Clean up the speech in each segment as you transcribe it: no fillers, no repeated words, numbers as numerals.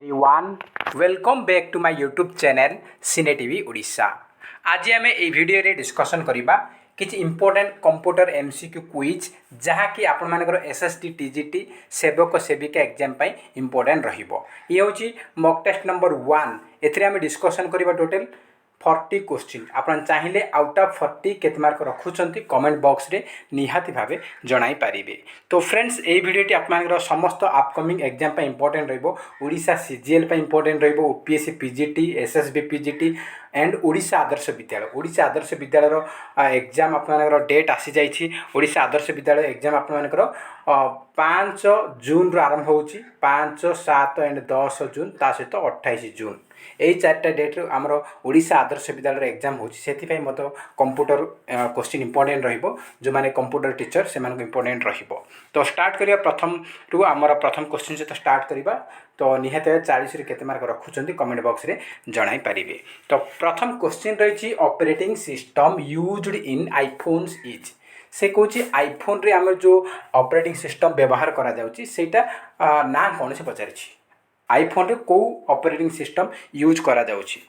Everyone welcome back to my YouTube channel cine TV Odisha. आज आम ये वीडियो रे डिस्कशन करबा किछि इंपोर्टेंट कंप्यूटर एमसीक्यू क्विज जहाँकि आपण मानकर एसएसटी टीजीटी सेवक सेविका एग्जाम पाई इंपोर्टेंट रहिबो। ये होची मॉक टेस्ट नंबर 1। एथिरे आम डिस्कशन करबा टोटल 40 क्वेश्चन। आपण चाहिए आउट ऑफ 40 केते मार्क रखुचंती कमेंट बॉक्स रे निहाती भावे जणाई पारिबे। तो फ्रेंड्स ये वीडियोटी आपनकर समस्त अपकमिंग एग्जाम पे इंपोर्टेंट रहइबो। ओडिशा सीजीएल पे इंपोर्टेंट रहइबो, OPSC PGT, SSB PGT and Odisha Adarsha Vidyalaya. Odisha Adarsha विद्यालय एग्जाम आपनकर डेट आसी जाइछि। ओडिशा आदर्श विद्यालय एग्जाम आपनकर 5 जून रो आरंभ होउछि। 5, 7 एंड 10 जून ता सहित 28 जून यही 4टा डेट आमर ओडिशा आदर्श विद्यालय एग्जाम होछि। सेति मत कंप्यूटर क्वेश्चन इंपोर्टेंट रहिबो। जो माने कंप्यूटर टीचर से माने इंपोर्टेंट रहिबो। तो स्टार्ट करिया प्रथम रु आमर प्रथम क्वेश्चन से तो स्टार्ट करिबा। तो निहात 40 रे केते मार्क रखुचंती कमेंट बॉक्स रे जणाई पारिबे। तो प्रथम क्वेश्चन रहिछि operating system used in iPhones is. से कहूँ आईफोन रे आम जो ऑपरेटिंग सिस्टम व्यवहार करा जाउछि सेटा ना कौन से पचारि आईफोन रे को ऑपरेटिंग सिस्टम यूज करा जाउछि।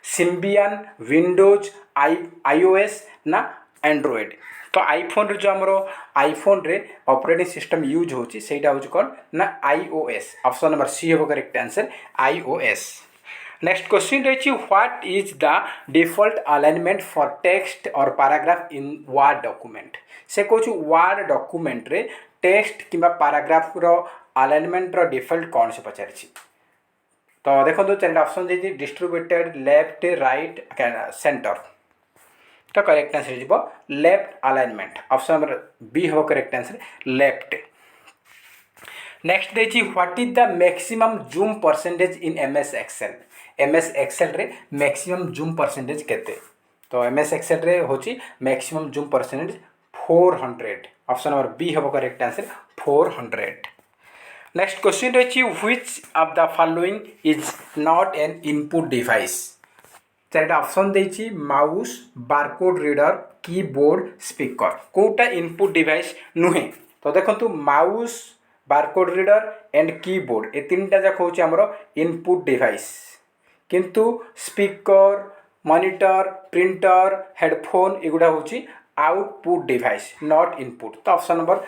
सिम्बियन, विंडोज, आईओएस ना एंड्रॉयड। तो आईफोन रे जो हमरो आईफोन रे ऑपरेटिंग सिस्टम यूज होछि सेटा होछि कोन ना आईओएस। ऑप्शन नंबर सी हो correct answer iOS. Next question रही what is the default alignment for text or paragraph in Word document. से कहूँ वर्ड डॉक्यूमेंट रे टेक्स्ट किंबा पैराग्राफ रो अलाइनमेंट रो डिफॉल्ट कौन से पचारि। तो देखो तो 4टा ऑप्शन दे डिस्ट्रीब्यूटेड, लेफ्ट, राइट, सेंटर। तो करेक्ट आंसर हो left alignment. Option number B हो करेक्ट आंसर लेफ्ट। नेक्स्ट देखिए what is the maximum zoom percentage in MS Excel. MS Excel रे मैक्सिमम जूम परसेंटेज केते। तो एमएस एक्सेल रे होची maximum zoom percentage 400। Option number B हो correct answer 400। Next question रही which of the following is not an input device. 4टा option देछि mouse, barcode reader, keyboard, speaker. कोटा इनपुट डिवाइस नुहे। तो देखंतु mouse, barcode reader and keyboard ए 3टा जाक होछि हमरो इनपुट डिवाइस। किंतु स्पीकर, मॉनिटर, प्रिंटर, हेडफोन एगुडा होछि आउटपुट डिवाइस नॉट इनपुट। तो ऑप्शन नंबर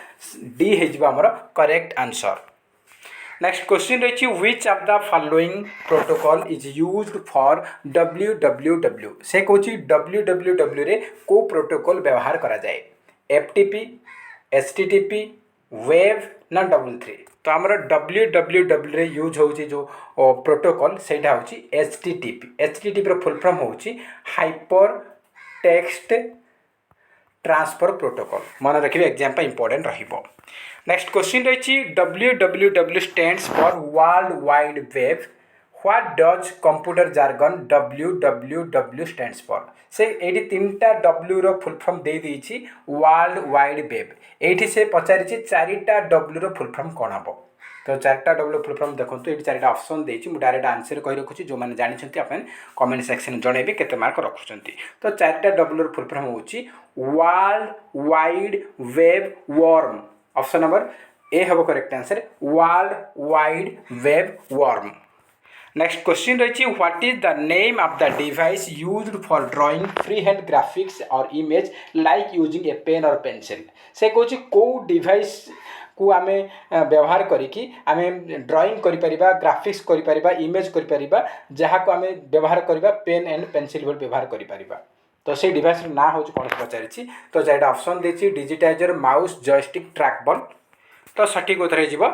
डी हे जिबा हमरो करेक्ट आंसर। नेक्स्ट क्वेश्चन रही which of the following protocol is used for www। से कहूँ www रे को प्रोटोकॉल व्यवहार करा जाए। FTP, HTTP, वेव ना 33। तो आमर www रे यूज होची जो प्रोटोकॉल सेटा होची HTTP। HTTP रो फुल फॉर्म होची हाइपर टेक्स्ट ट्रांसफर प्रोटोकॉल। मन रखिए एग्जाम पे इंपोर्टेंट रहिबो। नेक्स्ट क्वेश्चन रही www stands for world wide web. What does computer jargon www stands for. से एठी 3टा w रो फुल फॉर्म दे देछि वर्ल्ड वाइड वेब। एठी से पचारिछि 4टा w रो फुल फॉर्म कोन हबो। तो 4टा w फुल फॉर्म देखंतु एठी 4टा ऑप्शन देछि। मु डायरेक्ट आंसर कहि रखुछि। जो माने जानि छथि अपन कमेंट सेक्शन जणेबे केते मार्क रखुछंती। तो 4टा w रो फुल फॉर्म होछि world wide web worm. Option number A हो correct answer world wide web worm. Next question रही what is the name of the device used for drawing free hand graphics or image like using a pen or pencil. से कहूँ को device को आम व्यवहार करिकी आमे ड्राइंग करि परिबा, ग्राफिक्स करि परिबा, इमेज करि परिबा, जहाँ को आमे व्यवहार करिबा पेन एंड पेंसिल व्यवहार करि परिबा। तो से डिवाइस ना हो कौन से पचारि। तो 4टा ऑप्शन देछि डिजिटाइजर, माउस, जॉयस्टिक, ट्रैकबॉल। तो सठिक उत्तर हो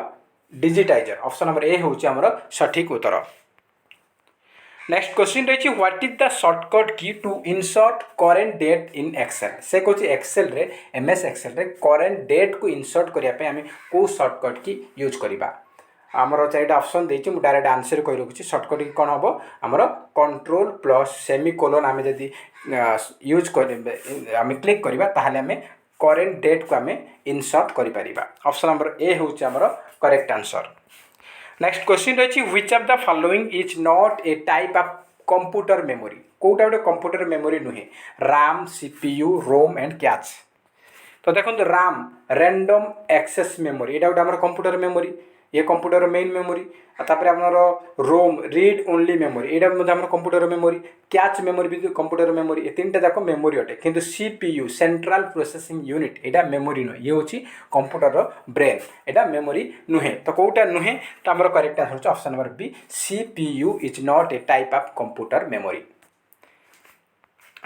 डिजिटाइजर। ऑप्शन नंबर ए हूँ आमर सठिक उत्तर। नेक्स्ट क्वेश्चन रही what is the shortcut key to insert current date in Excel. से कहूँ एक्सेल रे एमएस एक्सेल रे करेंट डेट को इनसर्ट करने आम को शॉर्टकट की यूज करवा। आमर 4टा ऑप्शन देछि। मु डायरेक्ट आंसर कहि रखुछि। शॉर्टकट की कोन हबो हमर कंट्रोल प्लस सेमीकोलन आमे जदी यूज करबे आमे क्लिक करबा ताहाले आमे करेंट डेट को आमे इंसर्ट करि परिबा। ऑप्शन नंबर ए होछि हमर करेक्ट आंसर। नेक्स्ट क्वेश्चन रही which of the following is not a type of computer memory. कोटा गोटे कंप्यूटर मेमोरी नुहे। RAM, CPU, ROM and cache. तो देखो राम रैंडम एक्सेस मेमोरी एटा गोटे हमर कंप्यूटर मेमोरी। ये कंप्यूटर मेन मेमोरी तापर आमर रोम रीड ओनली मेमोरी यहाँ कंप्यूटर मेमोरी कैच मेमोरी भी कंप्यूटर मेमोरी ये तीन जाक मेमोरी अटे किंतु सीपीयू सेंट्रल प्रोसेसिंग यूनिट यहाँ मेमोरी नुहे ये हूँ कंप्यूटर ब्रेन यहाँ मेमोरी नुहे तो कौटा नुहे तो आम correct answer option number B CPU is not a type of computer memory.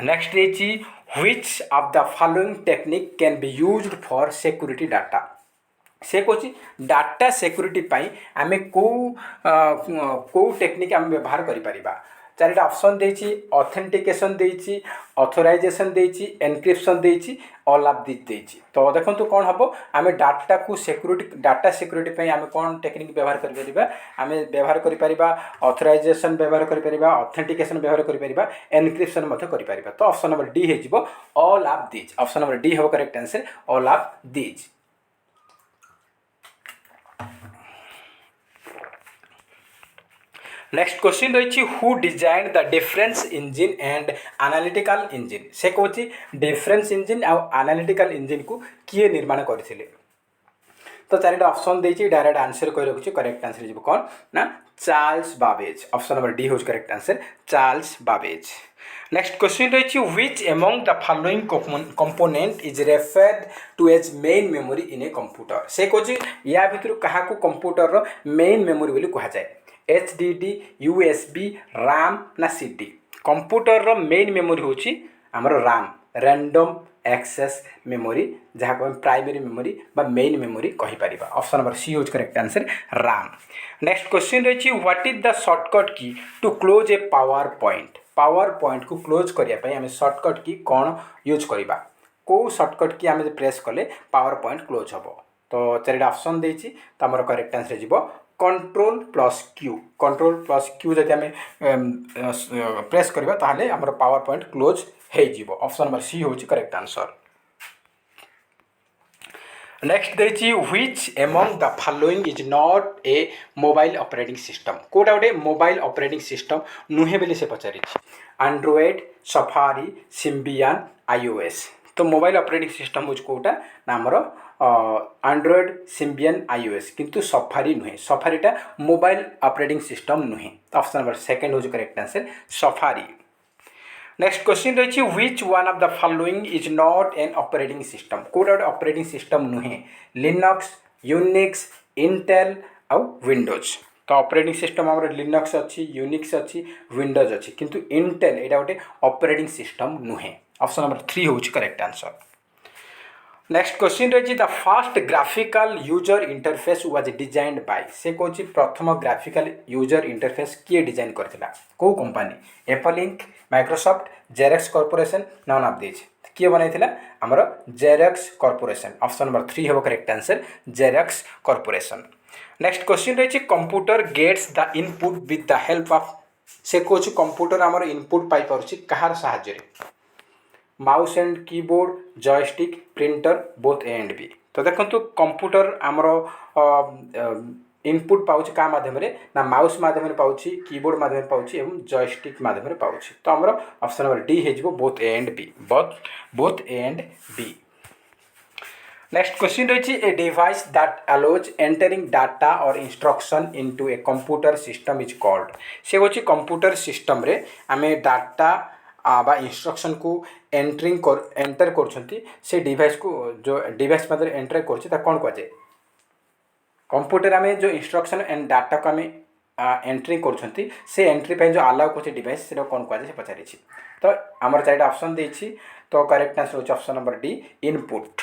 Next रही which of the following technique can be used for security data से कौन डाटा सिक्योरिटी पाई आमे को टेक्निक आम व्यवहार करिपरिबा चारिटा ऑप्शन देछि ऑथेंटिकेशन देछि ऑथराइजेशन देछि एनक्रिप्शन देछि ऑल ऑफ दिस देछि तो देखंतु कोन हबो आमे डाटा को सिक्योरिटी डाटा सिक्योरिटी पई आमे कोन टेक्निक व्यवहार करि परिबा आमे व्यवहार करि परिबा ऑथराइजेशन व्यवहार करि परिबा ऑथेंटिकेशन व्यवहार करि परिबा एनक्रिप्शन मते करि परिबा तो ऑप्शन नंबर डी हे जिवो all of this option number D हो correct answer all of this. Next question रही who design the difference engine and analytical engine से कौन डिफरेंस इंजिन आउ एनालिटिकल इंजिन को किए निर्माण करथिले तो चारिटा ऑप्शन देछि डायरेक्ट आंसर कहि रखुछि करेक्ट आंसर जिवो कोन ना Charles Babbage option number D होज correct answer Charles Babbage. Next question रही which among the following component is referred to as main memory in a computer से कौन या भितर कहा कंप्यूटर रो मेन मेमोरी बोली कहा जाए HDD USB RAM ना CD कंप्यूटर रो मेन मेमोरी होची हमर RAM रैंडम एक्सेस मेमोरी जहाँ को प्राइमरी मेमोरी बा मेन मेमोरी कहि परिबा ऑप्शन नंबर सी होज correct answer RAM। Next question रही what is the shortcut key to close a PowerPoint को क्लोज करिया पई हमें शॉर्टकट की कौन यूज करिबा को शॉर्टकट की हमें प्रेस कले पावर पॉइंट क्लोज हबो तो चारिटा ऑप्शन देछि त हमर करेक्ट आंसर जिवो कंट्रोल प्लस क्यू जदि आम प्रेस करबा ताहले हमर पावर पॉइंट क्लोज हो जिवो ऑप्शन नंबर सी होची करेक्ट आंसर। नेक्स्ट देछि which among the following is not a mobile operating system कोटा गोटे मोबाइल ऑपरेटिंग सिस्टम नुहे बेले से पचारि एंड्रॉयड सफारी सिम्बियन iOS तो मोबाइल ऑपरेटिंग सिस्टम हूँ कौटा ना आमर एंड्रॉयड सिम्बियन iOS किंतु सफारी नुहे सफारीटा मोबाइल ऑपरेटिंग सिस्टम नुहे ऑप्शन नंबर सेकंड हूँ correct answer Safari. Next question रही which one of the following is not an operating system कोटा गोटे ऑपरेटिंग सिस्टम नुहे लिनक्स यूनिक्स इंटेल आउ विंडोज तो ऑपरेटिंग सिस्टम आम लिनक्स अच्छी यूनिक्स अच्छी विंडोज अच्छी किंतु इंटेल यहाँ गोटे ऑपरेटिंग सिस्टम नुहे ऑप्शन नंबर 3 हूँ करेक्ट आंसर। नेक्स्ट क्वेश्चन रही the first graphical user interface was designed bye से कौन प्रथम ग्राफिकल यूजर इंटरफेस किए डिजाइन करथिला को company Apple ink Microsoft xerox corporation none of this किए बनाइथिला हमर जेरेक्स कॉर्पोरेशन ऑप्शन नंबर 3 हो correct answer Xerox corporation. Next question रही computer gets the input with the help of से कौन computer हमर input पाई पाउछि कहार सहाय्य रे mouse and keyboard joystick printer both A and B तो देखो कंप्यूटर आमर इनपुट पाउछ का माध्यम ना माउस माध्यम पाउछि कीबोर्ड माध्यम पाउछि एवं जॉयस्टिक माध्यम पाउछि तो आमर ऑप्शन नंबर डी हे जिवो both A and B both A and B. Next question रही a device that allows entering data और instruction into a computer system is called से होछि कंप्यूटर सिस्टम रे आमे डाटा बा इंस्ट्रक्शन को एंटर कर से डिवाइस को जो डिवाइस मध्य एंटर कर कौन कहुए कंप्यूटर आम जो इंस्ट्रक्शन एंड डाटा को आम एंट्री कर से एंट्री जो अलाउ कर डिवाइस से कौन कहुए से पचारि तो आमर चारिटा ऑप्शन देछि तो करेक्ट आंसर होछि option number D input.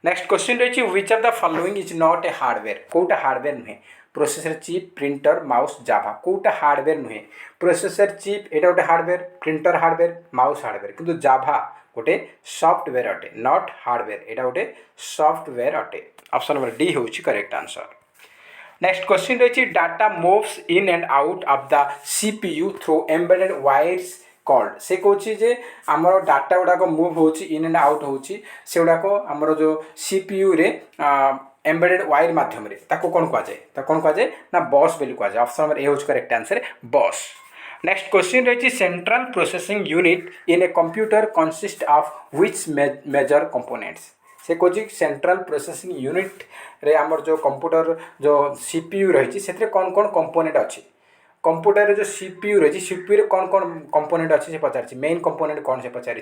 Next question रही which of the following is not a hardware कोटा हार्डवेयर नुहे processor chip printer mouse Java कोटा हार्डवेयर नुहे प्रोसेसर चिप एटा गोटे hardware printer hardware mouse hardware किंतु जाभा गोटे सॉफ्टवेयर अटे नॉट हार्डवेयर एटा गोटे सॉफ्टवेयर अटे ऑप्शन नंबर डी होछि करेक्ट आंसर। नेक्स्ट क्वेश्चन रही data moves in and out of the CPU through embedded wires called से कौन जे आमर डाटा गुड़ाक मूव होची इन एंड आउट होची से गुड़ाक आमर जो सीपीयू रे एम्बेडेड वायर माध्यम रे ताको कौन कहुए ना बस बोली कहुए ऑप्शन नंबर ए होछि correct answer bus. Next question रही central processing unit in a computer consist of which major components से कौन सेंट्रल प्रोसेसिंग यूनिट रे आमर जो कंप्यूटर जो सीपीयू रही से कौन कौन कंपोनेंट अच्छी कंप्यूटर जो सीपीयू रही सीपीयू कौन कौन कंपोनेंट अच्छी से पचार मेन कंपोनेंट कौन से पचार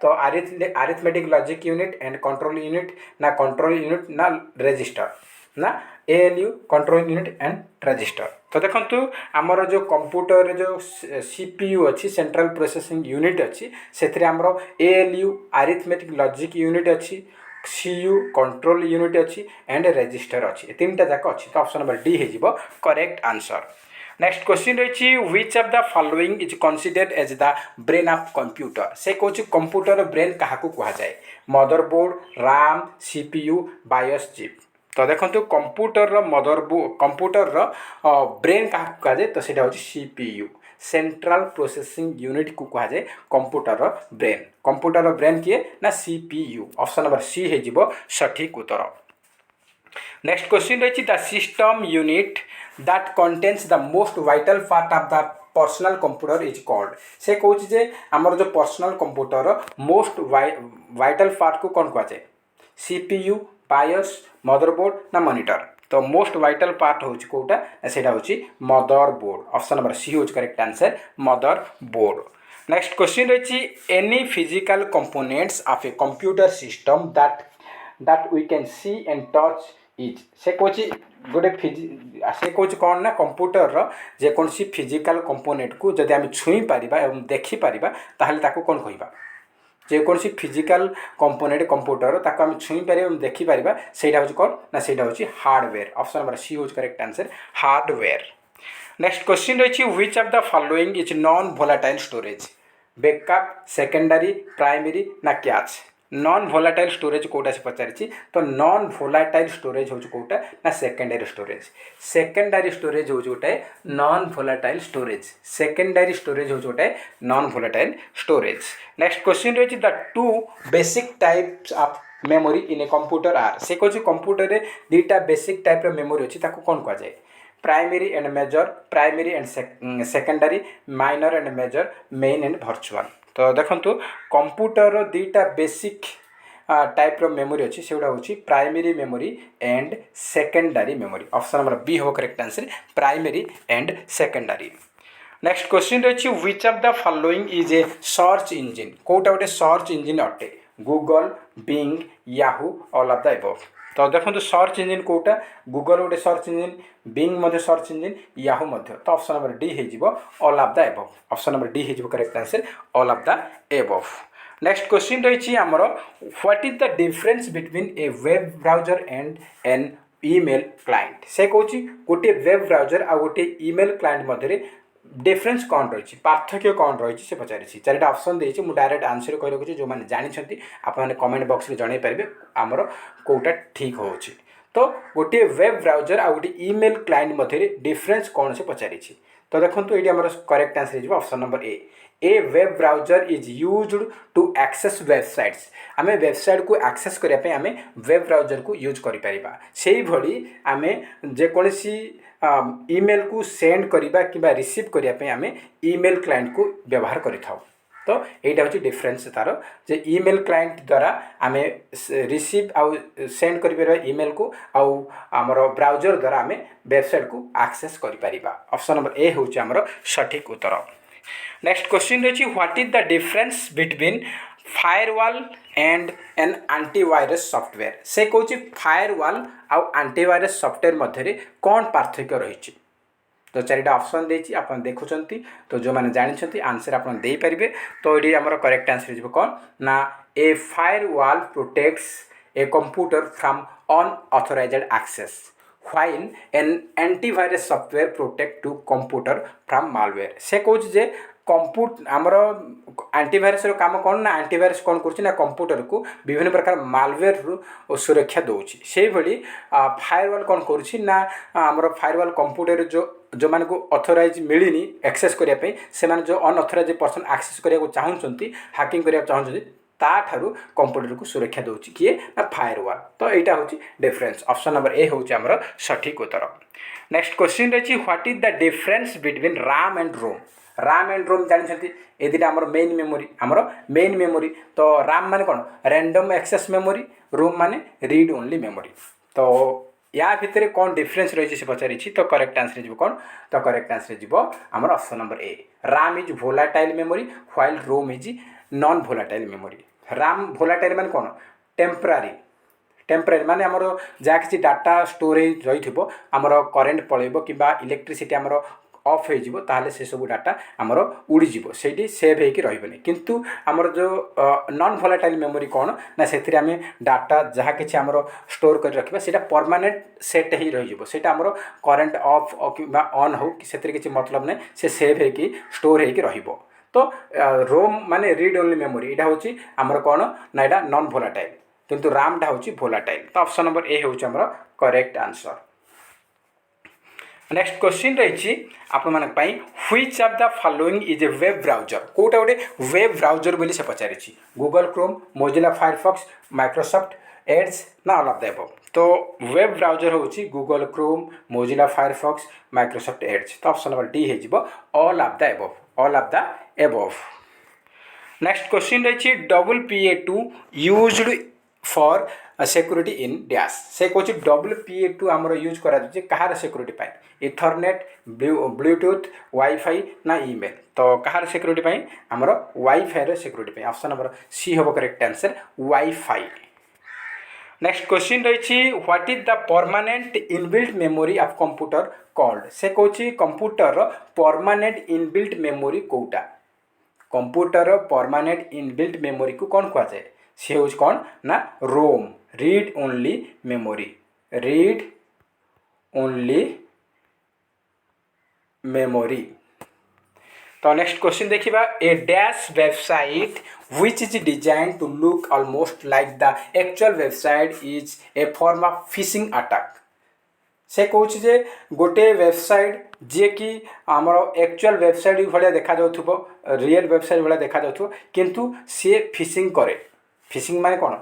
तो arithmetic logic unit and control unit ना कंट्रोल यूनिट ना रजिस्टर ना ALU control unit and register. तो देखो आमर जो कंप्यूटर जो सीपीयू अच्छी सेंट्रल प्रोसेसिंग यूनिट अच्छी से आमर एएलयू अरिथमेटिक लॉजिक यूनिट अच्छी सीयू कंट्रोल यूनिट अच्छी एंड रजिस्टर अच्छी तीन टा जाक अच्छी। तो ऑप्शन नंबर डी हो करेक्ट आंसर। नेक्स्ट क्वेश्चन रही which of the following is considered as the brain of computer से कौन कंप्यूटर ब्रेन क्या कह जाए motherboard RAM CPU BIOS chip. तो देखो कंप्यूटर मदरबोर्ड कंप्यूटर ब्रेन क्या कह जाए तो सीटा हूँ सीपीयू सेंट्रल प्रोसेसिंग यूनिट को कह जाए कंप्यूटर ब्रेन किए ना सीपीयू ऑप्शन नंबर सी हो सठिक उत्तर। नेक्स्ट क्वेश्चन रही the system unit that contains the most vital part of the personal computer is called से कौन जे आमर जो personal computer most vital part को कौन कह जाए सीपीयू बायोस मदरबोर्ड ना मॉनिटर। तो मोस्ट वाइटल पार्ट हूँ कौटा से हूँ मदरबोर्ड ऑप्शन नंबर सी हूँ correct answer motherboard. Next question रही any physical components of a computer system that we can see and touch is से कौन गोटे से कौन कौन ना कंप्यूटर जेकोसी फिजिकल कंपोनेंट को जदि आम छुई पार और देखिपर ताहले कौन कहवा जेकोसी फिजिकल कंपोनेंट कंप्यूटर ताको आम छुई पार और देखिपर से हूँ कौन ना से हूँ हार्डवेयर ऑप्शन नंबर सी हूँ correct answer hardware. Next question रही which of the following is non volatile storage backup secondary primary ना कैच नॉन वोलाटाइल स्टोरेज कौटा से पचारि तो नॉन वोलाटाइल स्टोरेज हूँ कौटा ना सेकेंडरी स्टोरेज हूँ गोटे non volatile storage secondary storage हूँ गोटे non volatile storage. Next question रही the two basic types of memory in a computer are से कौन कंप्यूटर रे दुईटा बेसिक टाइप मेमोरी अच्छी कौन कह जाए primary and major primary and secondary minor and major main and virtual. तो देखो कंप्यूटर दुईटा बेसिक टाइप मेमोरी अच्छी से हूँ primary memory and secondary memory option number B हो correct answer primary and secondary. Next question रही which of the following is a search engine कौटा गोटे सर्च इंजिन अटे Google Bing Yahoo all of the above. तो देखो search engine कौटा Google गोटे search engine Bing search engine Yahoo तो option number D हो all of the above option number D हो correct answer all of the above. Next question रही आमर what is the difference between a web browser and an email client से कौन गोटे web browser आ गोटे email client मध्य difference कौन रही पार्थक्य कौन रही से पचारि चारिटा ऑप्शन देती मुझे डायरेक्ट आंसर कह रखुच्छी जो मैंने जानते आपने कमेंट बॉक्स में जन पारे आमर कौटा ठीक हो। तो गोटे वेब ब्राउजर आ गोटे ईमेल क्लाइंट मध्य डिफरेंस कौन से पचारि तो देखो ये आम करेक्ट आंसर हो option number A web browser is used to access websites आम वेबसाइट को एक्सेस करने आम वेब ब्राउजर को यूज करी आम जेकोसी ईमेल को सेंड करवा कि रिसीव करने आम ईमेल क्लाइंट को व्यवहार करि थाउ। तो यहाँ हूँ डिफरेन्स तार जे ईमेल क्लाइंट द्वारा आम रिसीव आउ सेंड कर ईमेल को आमर ब्राउजर द्वारा आम वेबसाइट को एक्सेस करि ऑप्शन नंबर ए हूँ आमर सठिक उत्तर। नेक्स्ट क्वेश्चन रही what is the difference between firewall and an antivirus software से कौन फायरवॉल आउ एंटीवायरस सॉफ्टवेयर मध्य कौन पार्थक्य रही। तो चारिटा ऑप्शन देती आप देखुंत तो जो मैंने जानते आंसर आप पारे तो ये आमर करेक्ट आंसर हो कौन ना a firewall protects a computer from unauthorised access while an antivirus software protect to computer from malware से कौन जे आमर एंटीवायरस काम कौन ना एंटीवायरस कौन कर कंप्यूटर को विभिन्न प्रकार मालवेयर रु सुरक्षा दूसरी से भाई फायरवॉल कौन करुँच आमर फायरवॉल कंप्यूटर जो मान को अथराइज मिलनी एक्सेस करने से जो अनअथराइज पर्सन एक्सेस करने को चाहते हैकिंग करने चाहते ताठारू कंप्यूटर को सुरक्षा दूसरी किए ना फायरवॉल। तो यहाँ हूँ डिफरेंस ऑप्शन नंबर ए हूँ आमर सठिक उत्तर। नेक्स्ट क्वेश्चन रही what is the difference between RAM and ROM जानते ये दुटा आमर मेन मेमोरी तो रैम मान कौन रैंडम एक्सेस मेमोरी रोम माने रीड ओनली मेमोरी। तो या भितर कौन डिफरेन्स रही से पचारि तो करेक्ट आंसर जी कौन तो करेक्ट आंसर जी आमर option number A RAM is volatile memory while ROM is non volatile memory. RAM volatile माने कौन टेम्परारी टेम्परारी माने आमर जहाँ किसी डाटा स्टोरेज रही आमर करेन्ट पलैब कि इलेक्ट्रिसिटी आमर ऑफ हो ताहले से सब डाटा आमर उड़ीज से सेव होकर रही किंतु आमर जो नॉन भोलाटाइल मेमोरी कौन ना से आम डाटा जहाँ कि आमर स्टोर कर रखा से परमानेंट सेट ही रही आमर करेन्ट ऑफ कि ऑन हो से किसी मतलब नहीं से सेव होकर स्टोर होकर तो रोम माने रीड ओनली मेमोरी यहाँ हूँ आमर कौन ना यहाँ नॉन भोलाटाइल किंतु रामटा हूँ भोलाटाइल। तो ऑप्शन नंबर ए हूँ आमर करेक्ट आंसर। नेक्स्ट क्वेश्चन रही आपण which of the following is a web browser कोटा गोटे वेब ब्राउजर बोली से पचारि Google Chrome Mozilla Firefox Microsoft Edge ना ऑल ऑफ द अबव। तो वेब ब्राउजर हूँ Google Chrome Mozilla Firefox Microsoft Edge. तो ऑप्शन नंबर डी हो all of the above all of the above. Next question रही WPA2 used for security in dash से कौन WPA2 आमर use करा कहार सिक्योरिटी पाई इथरनेट ब्लूटूथ वाईफाई ना email. तो कहार सिक्योरिटी पाई आमर वाईफाई सिक्योरिटी पाई ऑप्शन नंबर सी हम correct answer wifi. Next question रही what is the permanent inbuilt memory of computer called से कौन कंप्यूटर परमानेंट इनबिल्ट मेमोरी कोटा कंप्यूटर परमानेंट इनबिल्ट मेमोरी को कौन कह जाए सी हूँ कौन ना ROM read only memory read only memory. तो नेक्स्ट क्वेश्चन देखिबा a dash website which is design to look almost like the actual website is a form of phishing attack से कौच जे गोटे वेबसाइट जी कि आमर एक्चुअल वेबसाइट भाया देखा real website भाया देखा किंतु सी fishing करे फिशिंग माने कौन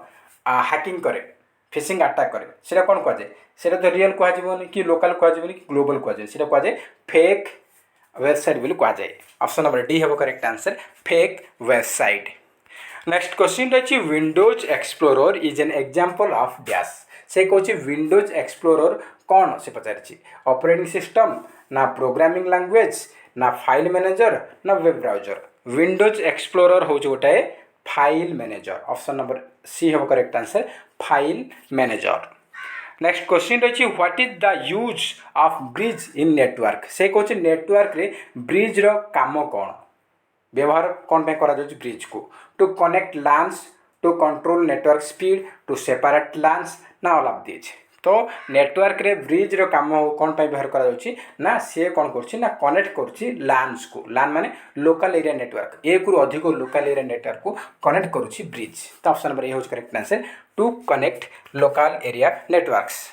हैकिंग करे फिशिंग अटैक करे से कौन कहुए से तो रियल कहनी कि लोकल कहनी कि ग्लोबल कहुए से कहुए फेक वेबसाइट बोली कहुए। ऑप्शन नंबर डी हम correct answer fake website. Next question रही Windows Explorer is an example of dash से कौन विंडोज एक्सप्लोरर कौन से पचारि ऑपरेटिंग सिस्टम ना प्रोग्रामिंग लैंग्वेज ना फाइल मैनेजर ना वेब ब्राउजर। विंडोज एक्सप्लोरर हूँ गोटे file manager option number C हम correct answer file manager. Next question रही what is the use of bridge in network से कौन नेटवर्क रे ब्रिज रो काम कौन व्यवहार कौन पे करा जाउछ ब्रिज को to connect LANs to control network speed to separate LANs ना ऑल ऑफ दिस। तो नेटवर्क रे ब्रिज रो काम कौन पे व्यवहार करा जाउछ ना से कौन करछि ना कनेक्ट करछि लान्स को लान माने लोकल एरिया नेटवर्क एक रु अधिक लोकल एरिया नेटवर्क को कनेक्ट करछि ब्रिज। तो ऑप्शन नंबर ए हो correct answer to connect local area networks.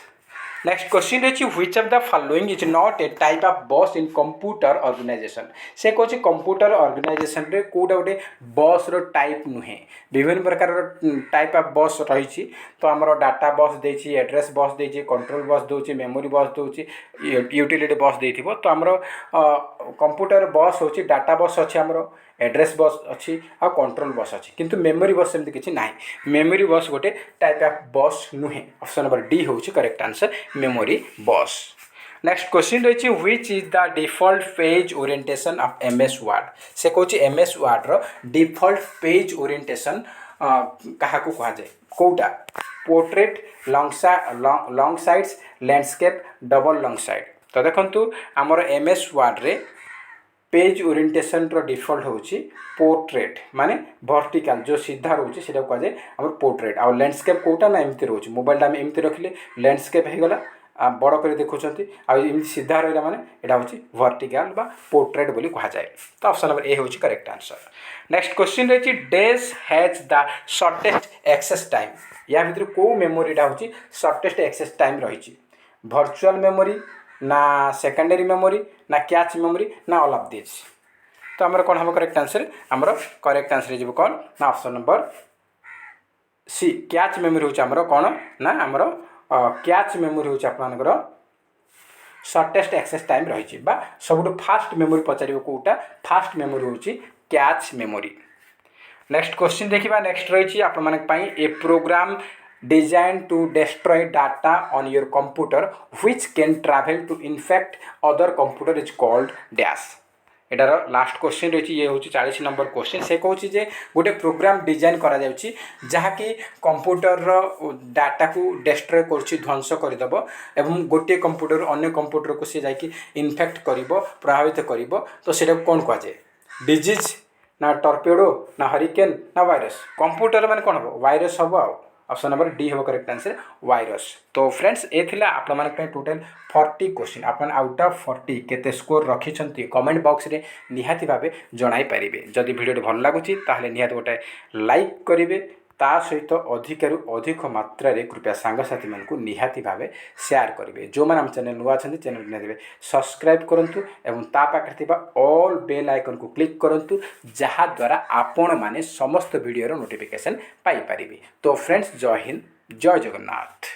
Next question रही which of the following is not a type of bus in computer organisation से कौन कंप्यूटर ऑर्गेनाइजेशन रे कोटा गोटे बस रो टाइप नुहे विभिन्न प्रकार टाइप ऑफ बस रही। तो आमर डाटा बस देछि एड्रेस बस देछि कंट्रोल बस दूसरी मेमोरी बस दूसरी यूटिलिटी बस दे तो आमर कंप्यूटर बस हूँ डाटा बस अच्छे आमर एड्रेस बस अच्छी आ कंट्रोल बस अच्छी किंतु मेमोरी बस सेमती किसी ना मेमोरी बस गोटे टाइप ऑफ बस नुहे ऑप्शन नंबर डी हूँ correct answer memory bus. Next question रही which is the default page orientation of MS Word से कौन MS वर्ड रो डिफॉल्ट पेज ओरिएंटेशन क्या कहुए कौटा portrait long sides landscape double long side. तो देखो आमर MS वर्ड रे पेज ओरिएंटेशन रो डिफॉल्ट होची पोर्ट्रेट माने वर्टिकल जो सीधा रोचे सेटा कहुए आम पोर्ट्रेट आ लैंडस्केप कोटा ना एमती रोचे मोबाइल आम एमती रखिले लैंडस्केप हो गला बड़ कर देखुंत आमती सीधा रहा माने यहाँ हूँ वर्टिकल बा पोर्ट्रेट बोली कहुए। तो ऑप्शन नंबर ए हूँ करेक्ट आंसर। नेक्स्ट क्वेश्चन रही डेज has the shortest access time या भीतर को मेमोरीटा हूँ शॉर्टेस्ट एक्सेस टाइम रही वर्चुअल मेमोरी ना सेकेंडरी मेमोरी ना कैच मेमोरी ना ऑल ऑफ दिस। तो आमर कौन हम करेक्ट आंसर आमर करेक्ट आंसर हो कौन ना option number C cache memory हूँ आमर कौन ना आमर कैच मेमोरी हूँ आपर शॉर्टेस्ट एक्सेस टाइम रही सब फास्ट मेमोरी पचार कौटा फास्ट मेमोरी हूँ कैच मेमोरी। नेक्स्ट क्वेश्चन देखा नेक्स्ट रही ए programme designed to destroy data on your computer which can travel to infect other computer is called dash। एटार last question रही ये हूँ 40 number question से कहूँ जे गोटे प्रोग्राम डिजाइन करा जाउची जहाँकि कंप्यूटर डाटा को डेस्ट्रॉय कर ध्वंस करदेव एवं गोटे कंप्यूटर अन्य कंप्यूटर को सी जाकि इनफेक्ट कर प्रभावित कर तो सेटा कौन कहुए डिजीज ना टर्पेडो ना हरिकेन ना वायरस कंप्यूटर माने कौन हम वायरस हम ऑप्शन नंबर डी हम करेक्ट आंसर वायरस। तो फ्रेंड्स ये थिला आपण मानक टोटल 40 क्वेश्चन आपण आउट ऑफ 40 केते स्कोर रखिछंती कमेंट बॉक्स रे निहाती भाबे जणाई परिबे। जदि वीडियो भल लागुची ताहले निहाती गोटे लाइक करिवे ता सहित अधिकरु अधिक मात्रा रे कृपया सांगसाथी मन को निहाती भाबे शेयर करिवे। जो मन हम चैनल नुआ छथि चैनल ने देबे सब्सक्राइब करंतु एवं ता पाखरे थिबा ऑल बेल आइकन को क्लिक करंतु जहा द्वारा आपण माने समस्त वीडियो रो नोटिफिकेशन पाई परिबे। तो फ्रेंड्स जय हिंद जय जगन्नाथ।